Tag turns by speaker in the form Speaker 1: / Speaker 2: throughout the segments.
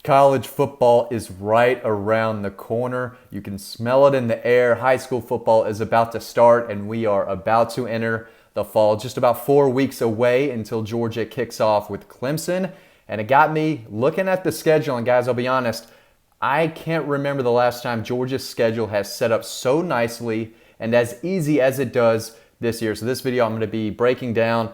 Speaker 1: College football is right around the corner. You can smell it in the air. High school football is about to start, and we are about to enter the fall. Just about 4 weeks away until Georgia kicks off with Clemson. And it got me looking at the schedule. And guys, I'll be honest, I can't remember the last time Georgia's schedule has set up so nicely and as easy as it does this year. So this video, I'm going to be breaking down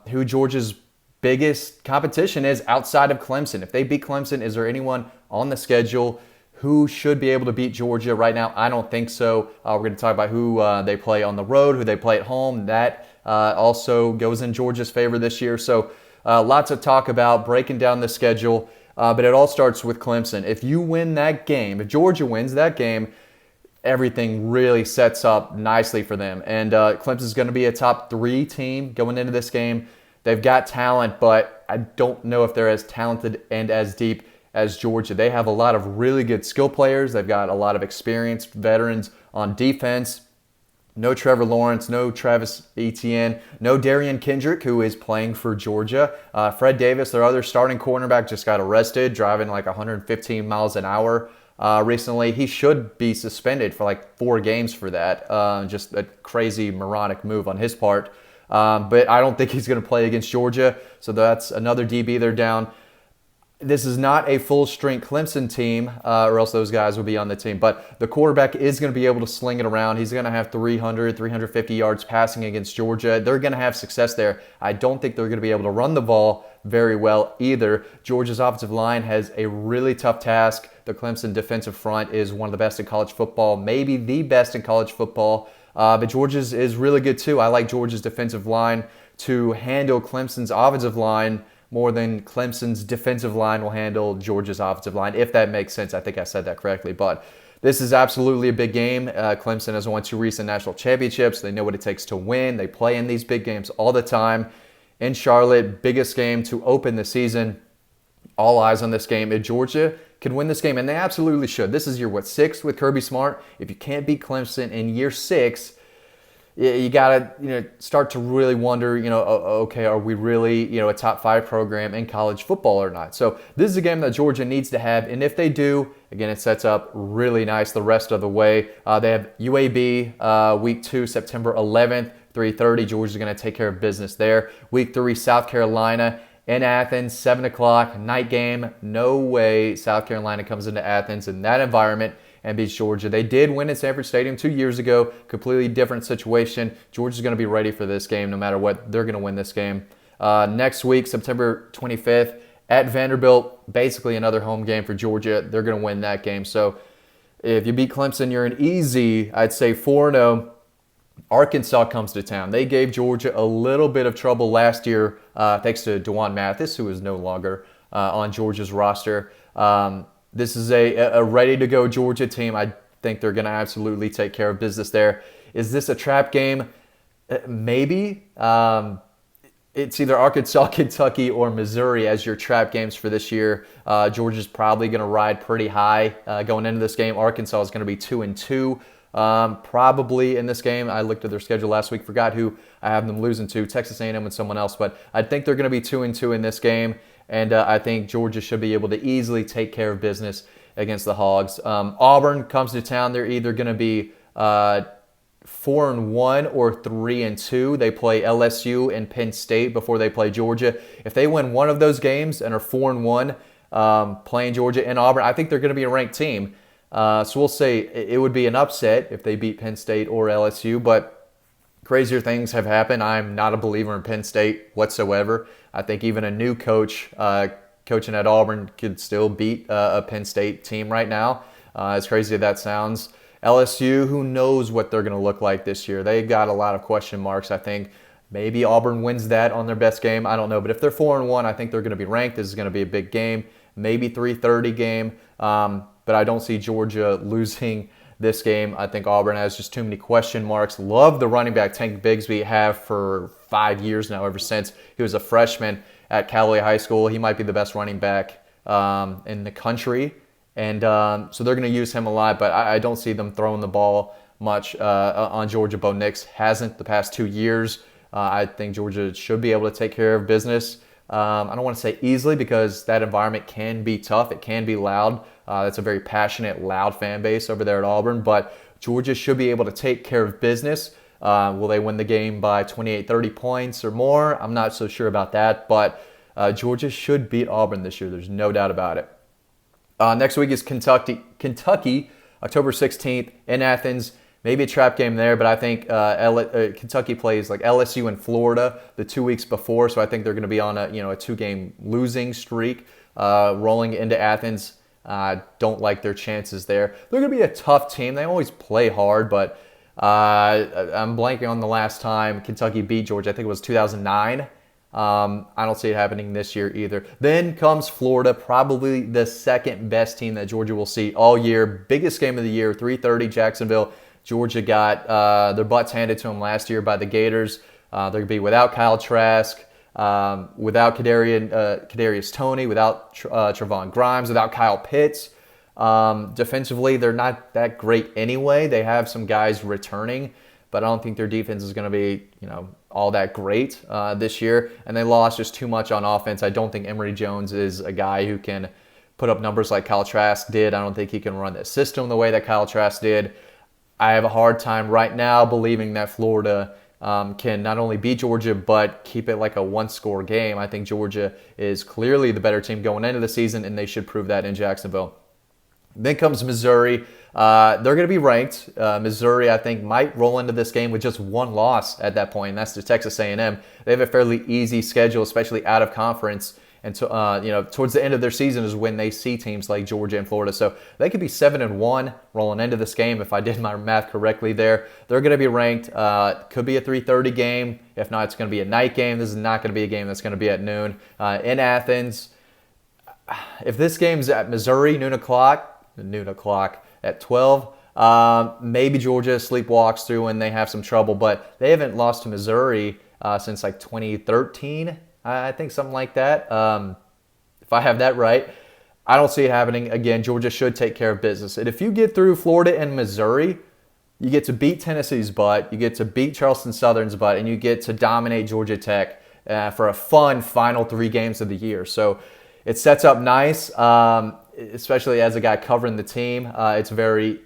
Speaker 1: who Georgia's biggest competition is outside of Clemson. If they beat Clemson, is there anyone on the schedule who should be able to beat Georgia right now? I don't think so. We're going to talk about who they play on the road, who they play at home. That also goes in Georgia's favor this year. So lots of talk about breaking down the schedule, but it all starts with Clemson. If you win that game, if Georgia wins that game, everything really sets up nicely for them. And Clemson's going to be a top 3 team going into this game. They've got talent, but I don't know if they're as talented and as deep as Georgia. They have a lot of really good skill players. They've got a lot of experienced veterans on defense. No Trevor Lawrence, no Travis Etienne, no Darian Kendrick, who is playing for Georgia. Fred Davis, their other starting cornerback, just got arrested driving like 115 miles an hour recently. He should be suspended for like 4 games for that. Just a crazy, moronic move on his part. But I don't think he's going to play against Georgia, so that's another DB they're down. This is not a full-strength Clemson team, or else those guys would be on the team. But the quarterback is going to be able to sling it around. He's going to have 300, 350 yards passing against Georgia. They're going to have success there. I don't think they're going to be able to run the ball very well either. Georgia's offensive line has a really tough task. The Clemson defensive front is one of the best in college football, maybe the best in college football. But Georgia's is really good too. I like Georgia's defensive line to handle Clemson's offensive line more than Clemson's defensive line will handle Georgia's offensive line, if that makes sense. I think I said that correctly. But this is absolutely a big game. Clemson has won 2 recent national championships. They know what it takes to win. They play in these big games all the time. In Charlotte, biggest game to open the season. All eyes on this game. If Georgia can win this game, and they absolutely should. This is year, 6th with Kirby Smart. If you can't beat Clemson in year 6, you got to start to really wonder, okay, are we really a top 5 program in college football or not? So this is a game that Georgia needs to have, and if they do, again, it sets up really nice the rest of the way. They have UAB week 2, September 11th, 3:30. Georgia's going to take care of business there. Week 3, South Carolina in Athens, 7 o'clock, night game. No way South Carolina comes into Athens in that environment and beats Georgia. They did win at Sanford Stadium 2 years ago. Completely different situation. Georgia's going to be ready for this game no matter what. They're going to win this game. Next week, September 25th, at Vanderbilt, basically another home game for Georgia. They're going to win that game. So if you beat Clemson, you're an easy, I'd say 4-0. Arkansas comes to town. They gave Georgia a little bit of trouble last year thanks to DeJuan Mathis, who is no longer on Georgia's roster. This is a ready-to-go Georgia team. I think they're going to absolutely take care of business there. Is this a trap game? Maybe. It's either Arkansas, Kentucky, or Missouri as your trap games for this year. Georgia's probably going to ride pretty high going into this game. Arkansas is going to be 2-2. Probably in this game. I looked at their schedule last week, forgot who I have them losing to, Texas A&M and someone else, but I think they're going to be 2-2 in this game, and I think Georgia should be able to easily take care of business against the Hogs. Auburn comes to town. They're either going to be 4-1 or 3-2. They play LSU and Penn State before they play Georgia. If they win one of those games and are 4-1 playing Georgia and Auburn, I think they're going to be a ranked team. So we'll say it would be an upset if they beat Penn State or LSU, but crazier things have happened. I'm not a believer in Penn State whatsoever. I think even a new coach coaching at Auburn could still beat a Penn State team right now. As crazy as that sounds. LSU, who knows what they're going to look like this year. They've got a lot of question marks, I think. Maybe Auburn wins that on their best game. I don't know. But if they're 4-1, I think they're going to be ranked. This is going to be a big game. Maybe 3:30 game. But I don't see Georgia losing this game. I think Auburn has just too many question marks. Love the running back Tank Bigsby have for 5 years now, ever since he was a freshman at Callaway High School. He might be the best running back in the country. And so they're going to use him a lot, but I don't see them throwing the ball much on Georgia. Bo Nix hasn't the past 2 years. I think Georgia should be able to take care of business. I don't want to say easily because that environment can be tough. It can be loud. That's a very passionate, loud fan base over there at Auburn. But Georgia should be able to take care of business. Will they win the game by 28, 30 points or more? I'm not so sure about that. But Georgia should beat Auburn this year. There's no doubt about it. Next week is Kentucky, October 16th in Athens. Maybe a trap game there, but I think Kentucky plays like LSU and Florida the 2 weeks before, so I think they're going to be on a 2-game losing streak rolling into Athens. Don't like their chances there. They're going to be a tough team. They always play hard, but I'm blanking on the last time Kentucky beat Georgia. I think it was 2009. I don't see it happening this year either. Then comes Florida, probably the second best team that Georgia will see all year. Biggest game of the year, 3:30 Jacksonville. Georgia got their butts handed to them last year by the Gators. They're going to be without Kyle Trask, without Kadarius Toney, without Trevon Grimes, without Kyle Pitts. Defensively, they're not that great anyway. They have some guys returning, but I don't think their defense is going to be, all that great this year. And they lost just too much on offense. I don't think Emory Jones is a guy who can put up numbers like Kyle Trask did. I don't think he can run the system the way that Kyle Trask did. I have a hard time right now believing that Florida can not only beat Georgia, but keep it like a one-score game. I think Georgia is clearly the better team going into the season, and they should prove that in Jacksonville. Then comes Missouri. They're going to be ranked. Missouri, I think, might roll into this game with just one loss at that point, and that's to Texas A&M. They have a fairly easy schedule, especially out of conference. And towards the end of their season is when they see teams like Georgia and Florida. So they could be 7-1 rolling into this game if I did my math correctly there. They're going to be ranked. Could be a 3:30 game. If not, it's going to be a night game. This is not going to be a game that's going to be at noon in Athens. If this game's at Missouri, noon o'clock at 12, maybe Georgia sleepwalks through and they have some trouble. But they haven't lost to Missouri since like 2013. I think something like that. If I have that right, I don't see it happening. Again, Georgia should take care of business. And if you get through Florida and Missouri, you get to beat Tennessee's butt, you get to beat Charleston Southern's butt, and you get to dominate Georgia Tech for a fun final 3 games of the year. So it sets up nice, especially as a guy covering the team. It's very,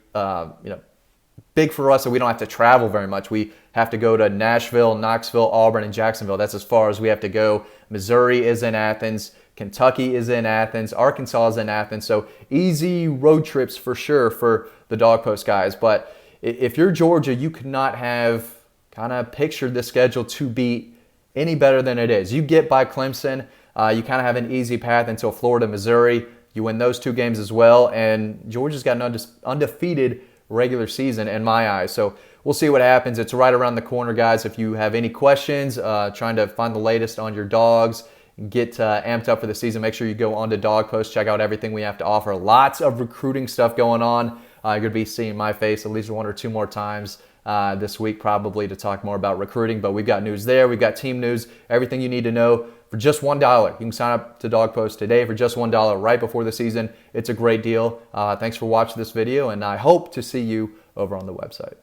Speaker 1: big for us, so we don't have to travel very much. We have to go to Nashville, Knoxville, Auburn, and Jacksonville. That's as far as we have to go. Missouri is in Athens. Kentucky is in Athens. Arkansas is in Athens. So easy road trips for sure for the Dog Post guys. But if you're Georgia, you could not have kind of pictured the schedule to be any better than it is. You get by Clemson. You kind of have an easy path until Florida, Missouri. You win those 2 games as well. And Georgia's got an undefeated regular season in my eyes. So we'll see what happens. It's right around the corner, guys. If you have any questions, trying to find the latest on your dogs, get amped up for the season, make sure you go on to Dog Post, check out everything we have to offer. Lots of recruiting stuff going on. You're going to be seeing my face at least 1 or 2 more times this week probably to talk more about recruiting. But we've got news there. We've got team news, everything you need to know for just $1. You can sign up to Dog Post today for just $1 right before the season. It's a great deal. Thanks for watching this video, and I hope to see you over on the website.